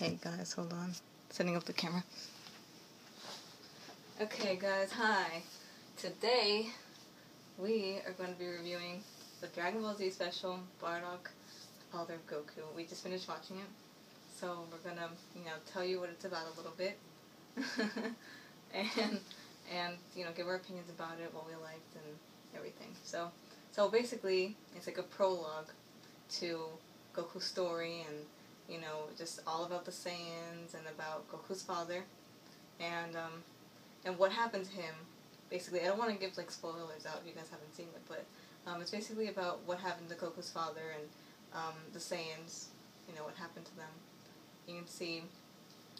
Hey guys, hold on. Setting up the camera. Okay guys, hi. Today, we are going to be reviewing the Dragon Ball Z special, Bardock, Father of Goku. We just finished watching it. So we're going to, tell you what it's about a little bit. and give our opinions about it, what we liked and everything. So basically, it's like a prologue to Goku's story and just all about the Saiyans and about Goku's father, and what happened to him. Basically, I don't want to give spoilers out if you guys haven't seen it, but it's basically about what happened to Goku's father and the Saiyans. What happened to them. You can see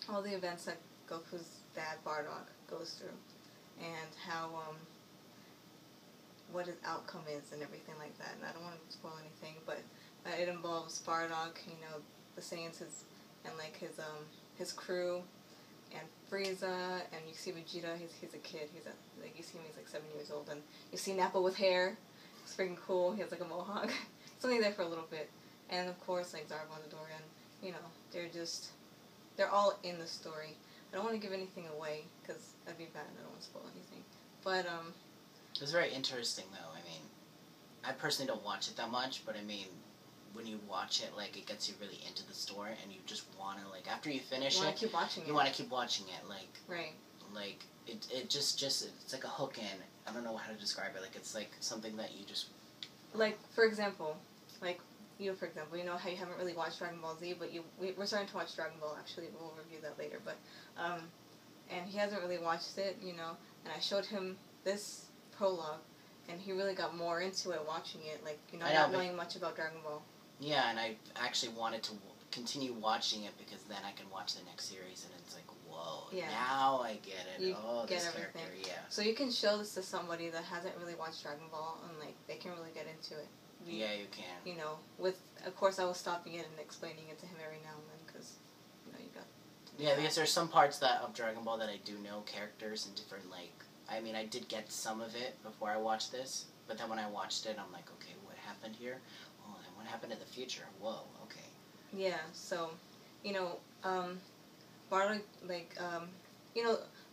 all the events that Goku's dad Bardock goes through, and how what his outcome is and everything like that. And I don't want to spoil anything, but it involves Bardock, the Saiyans, his crew, and Frieza, and you see Vegeta. He's a kid. You see him. He's like 7 years old, and you see Nappa with hair. It's freaking cool. He has like a mohawk. He's only there for a little bit, and of course Zarbon the Dorian. They're all in the story. I don't want to give anything away because that'd be bad. I don't want to spoil anything. But it's very interesting though. I mean, I personally don't watch it that much, but I mean, when you watch it, it gets you really into the story, and you just want to, after you finish you want to keep watching it, right. It just, it's like a hook in. I don't know how to describe it. It's like something that you just... for example, you know how you haven't really watched Dragon Ball Z, but we're starting to watch Dragon Ball, actually. We'll review that later, but, and he hasn't really watched it, and I showed him this prologue, and he really got more into it watching it, not knowing much about Dragon Ball. Yeah, and I actually wanted to continue watching it because then I can watch the next series, and it's like, whoa, yeah. Now I get it. You get this everything. Character, yeah. So you can show this to somebody that hasn't really watched Dragon Ball, and they can really get into it. Yeah, you can. Of course I was stopping it and explaining it to him every now and then, because, you got... Yeah, because there's some parts of Dragon Ball that I do know characters and different, I mean, I did get some of it before I watched this, but then when I watched it, I'm like, okay, what happened here? Oh, and what happened in the future? Whoa, okay. Yeah, so, Bardock,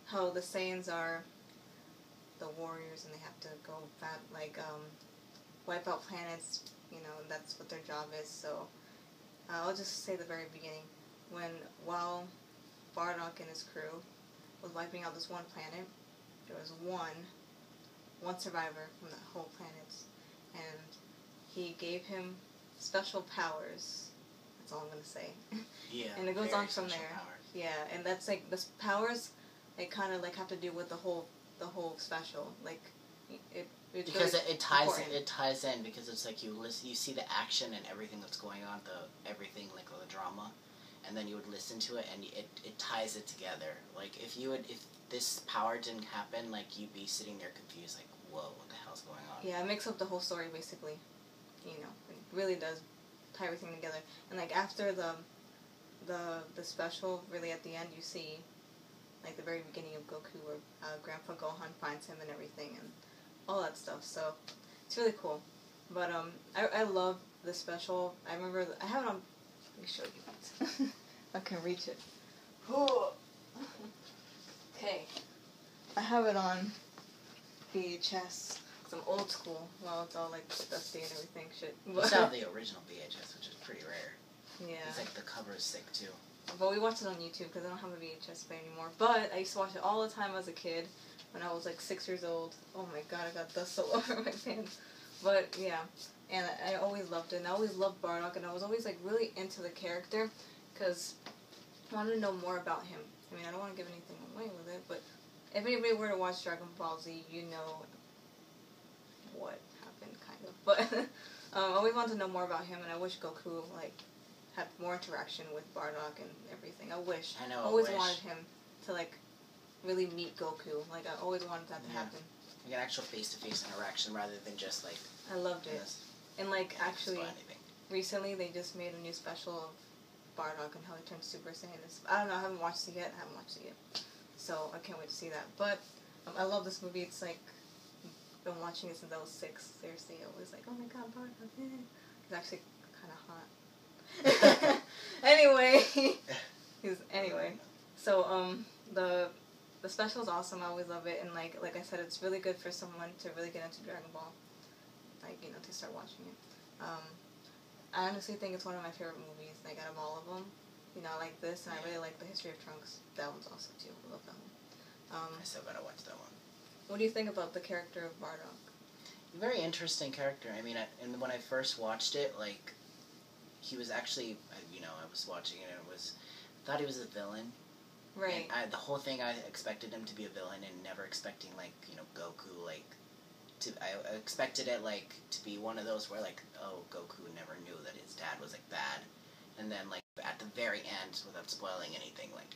how the Saiyans are the warriors and they have to go wipe out planets, that's what their job is. So I'll just say the very beginning, while Bardock and his crew was wiping out this one planet, there was one survivor from the whole planet, and he gave him special powers. That's all I'm gonna say. Yeah. And it goes on from there. Powers. Yeah, and that's the powers. They kind of have to do with the whole special. Because really it ties important. it ties in because it's you see the action and everything that's going on, the drama, and then you would listen to it and it ties it together. If this power didn't happen, you'd be sitting there confused, whoa, what the hell's going on? Yeah, it makes up the whole story basically. It really does tie everything together. And after the special, really at the end, you see the very beginning of Goku, where Grandpa Gohan finds him and everything and all that stuff. So it's really cool. But I love the special. I remember I have it on. Let me show you. I can reach it. Okay, I have it on VHS. I'm old school. Well, it's all dusty and everything. Shit. You still have the original VHS, which is pretty rare. Yeah. It's the cover is sick too. But we watched it on YouTube because I don't have a VHS player anymore. But I used to watch it all the time as a kid when I was 6 years old. Oh my god, I got dust all over my pants. But yeah, and I always loved it. And I always loved Bardock, and I was always really into the character because I wanted to know more about him. I mean, I don't want to give anything away with it, but if anybody were to watch Dragon Ball Z, you know what happened, kind of. But I always wanted to know more about him, and I wish Goku had more interaction with Bardock and everything. I always wanted him to really meet Goku. I always wanted that to happen. Like an actual face-to-face interaction rather than just I loved it. And actually, recently they just made a new special of Bardock and how he turned Super Saiyan. I don't know. I haven't watched it yet. So I can't wait to see that. But I love this movie. It's been watching it since I was 6. Seriously, I was oh my god, Bardock. It's actually kind of hot. Anyway, Anyway. So the special is awesome. I always love it, and like I said, it's really good for someone to really get into Dragon Ball, like to start watching it. I honestly think it's one of my favorite movies, like out of all of them. I like this, and I really like the History of Trunks. That one's awesome too. I love that one. I still gotta watch that one. What do you think about the character of Bardock? Very interesting character. I mean, and when I first watched it, like, he was actually, I was watching it and thought he was a villain. Right. And the whole thing, I expected him to be a villain and never expecting, like, Goku, like, I expected it, like, to be one of those where, like, oh, Goku never knew that his dad was, like, bad. And then, like, at the very end, without spoiling anything, like,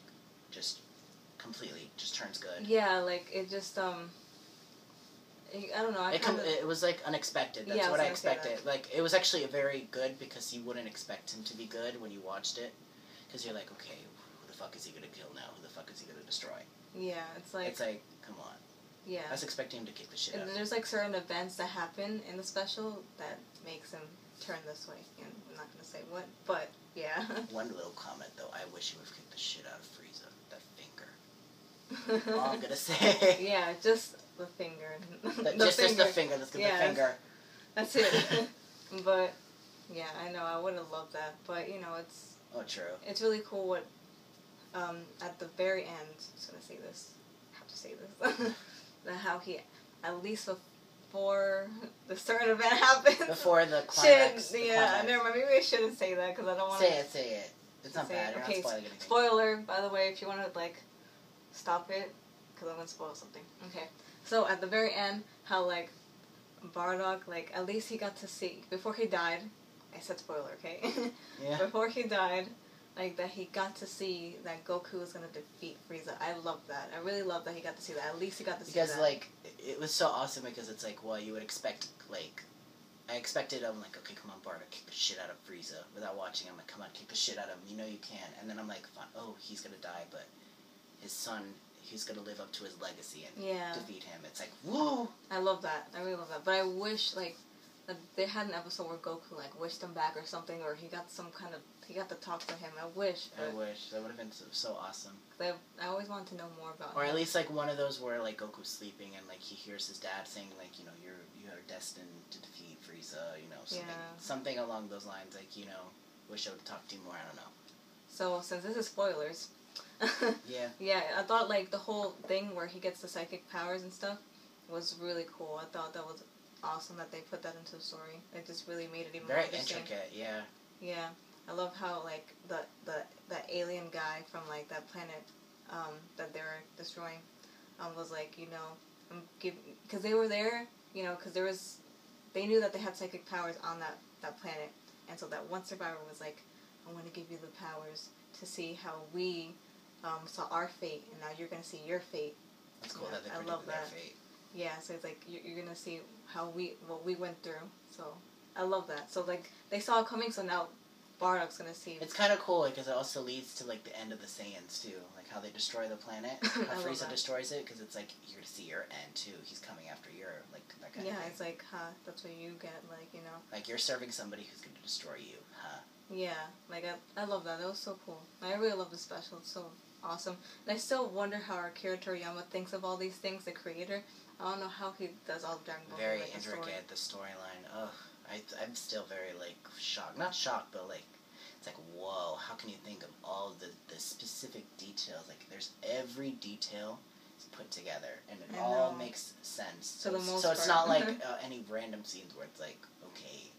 just completely just turns good. Yeah, like, it just, I don't know. It was, like, unexpected. That's what I expected. Like, it was actually very good because you wouldn't expect him to be good when you watched it. Because you're like, okay, who the fuck is he going to kill now? Who the fuck is he going to destroy? Yeah, it's like, come on. Yeah. I was expecting him to kick the shit out of him. There's, like, certain events that happen in the special that makes him turn this way. And I'm not going to say what, but, yeah. One little comment, though. I wish he would have kicked the shit out of Frieza. That finger. All I'm going to say. Yeah, just the finger. Just the finger. Let's get the finger. That's it. But, yeah, I know. I would have loved that. But, it's... Oh, true. It's really cool what, at the very end, I'm just going to say this. I have to say this. How he, at least before the certain event happens. Before the climax. Never mind. Maybe I shouldn't say that because I don't want to. Say it. It's not bad. You're not spoiling anything. Spoiler, by the way, if you want to, like, stop it, because I'm going to spoil something. Okay. So, at the very end, how, like, Bardock, like, at least he got to see, before he died, I said spoiler, okay? Yeah. Before he died, like, that he got to see that Goku was going to defeat Frieza. I love that. I really love that he got to see that. At least he got to see that. Because, like, it was so awesome because it's like, well, you would expect, like, I expected him, like, okay, come on, Bardock, kick the shit out of Frieza. Without watching, I'm like, come on, kick the shit out of him. You know you can. And then I'm like, fine, oh, he's going to die, but his son, he's going to live up to his legacy and defeat him. It's like, woo! I love that. I really love that. But I wish, like, that they had an episode where Goku, like, wished him back or something, or he got some kind of, he got to talk to him. I wish. That would have been so awesome. I always wanted to know more about him. Or at least, like, one of those where, like, Goku's sleeping and, like, he hears his dad saying, like, you are destined to defeat Frieza, something along those lines, like, wish I would talk to you more, I don't know. So, since this is spoilers, yeah. Yeah, I thought, like, the whole thing where he gets the psychic powers and stuff was really cool. I thought that was awesome that they put that into the story. It just really made it even more interesting. Very intricate, yeah. Yeah. I love how, like, the alien guy from, like, that planet that they were destroying was like, because they were there, because they knew that they had psychic powers on that planet, and so that one survivor was like, I want to give you the powers to see how we saw our fate, and now you're going to see your fate. That's cool that they predicted their fate. Yeah, so it's like, you're going to see what we went through, so I love that. So, like, they saw it coming, so now Bardock's going to see. It's kind of cool, because it also leads to, like, the end of the Saiyans, too. Like, how they destroy the planet, how Frieza destroys it, because it's like, you're to see your end, too. He's coming after your, like, that kind of thing. Yeah, it's like, that's what you get, like, Like, you're serving somebody who's going to destroy you, Yeah, like, I love that. That was so cool. I really love the special. It's so awesome. And I still wonder how Akira Toriyama thinks of all these things, the creator. I don't know how he does all the Dragon Ball. Very intricate, the storyline. Ugh, I'm still very, like, shocked. Not shocked, but, like, it's like, whoa, how can you think of all the specific details? Like, there's every detail is put together, and it all makes sense. So it's not like any random scenes where it's like, okay,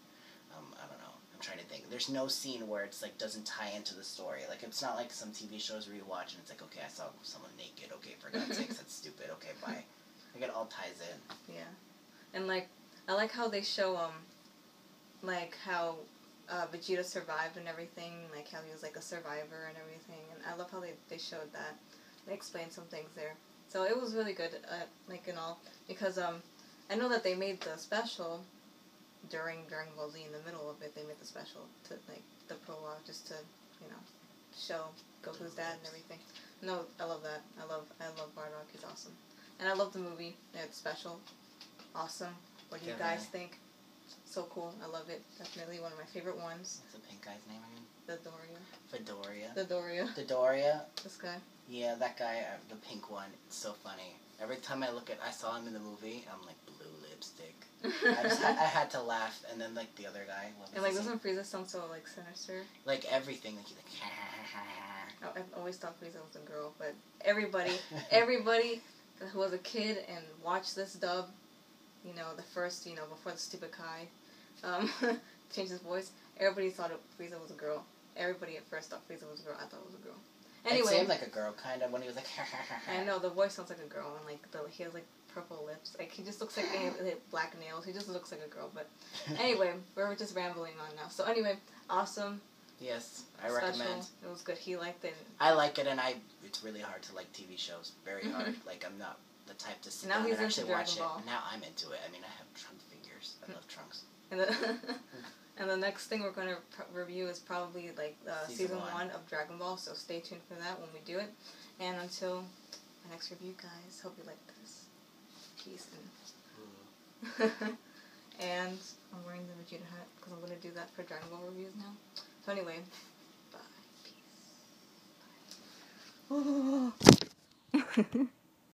I don't know. I'm trying to think. There's no scene where it's like doesn't tie into the story. Like, it's not like some TV shows where you watch and it's like, okay, I saw someone naked. Okay, for God's sakes, that's stupid. Okay, bye. Like, it all ties in. Yeah, and like I like how they show like how Vegeta survived and everything. Like how he was like a survivor and everything. And I love how they showed that. They explained some things there. So it was really good. Like in all, because I know that they made the special during Dragon Ball Z. In the middle of it, they made the special to, like, the prologue, just to, show Goku's dad and everything. No, I love that. I love Bardock. He's awesome. And I love the movie. It's special. Awesome. What do you guys think? So cool. I love it. Definitely one of my favorite ones. What's the pink guy's name again? Dodoria. This guy. Yeah, that guy, the pink one. It's so funny. Every time I saw him in the movie, I'm like, blue lipstick. I had to laugh, and then like the other guy. And like, doesn't Frieza sound so like sinister? Like everything, like he's like. Oh, I've always thought Frieza was a girl, but everybody who was a kid and watched this dub, you know, the first, you know, before the stupid Kai, changed his voice. Everybody thought Frieza was a girl. Everybody at first thought Frieza was a girl. I thought it was a girl. Anyway, it seemed like a girl, kind of, when he was like. I know the voice sounds like a girl, and like he has like purple lips. Like he just looks like black nails. He just looks like a girl. But anyway, we're just rambling on now. So anyway, awesome. Yes, I special. recommend. It was good. He liked it. I like it, and it's really hard to like TV shows. Very hard. Like I'm not the type to sit down and actually watch it. Now I'm into it. I mean, I have Trunks figures. I love Trunks. And the next thing we're going to review is probably like season 1 of Dragon Ball, so stay tuned for that when we do it. And until my next review, guys, hope you like this. Peace. And I'm wearing the Vegeta hat because I'm going to do that for Dragon Ball reviews now. So anyway, bye. Peace. Bye.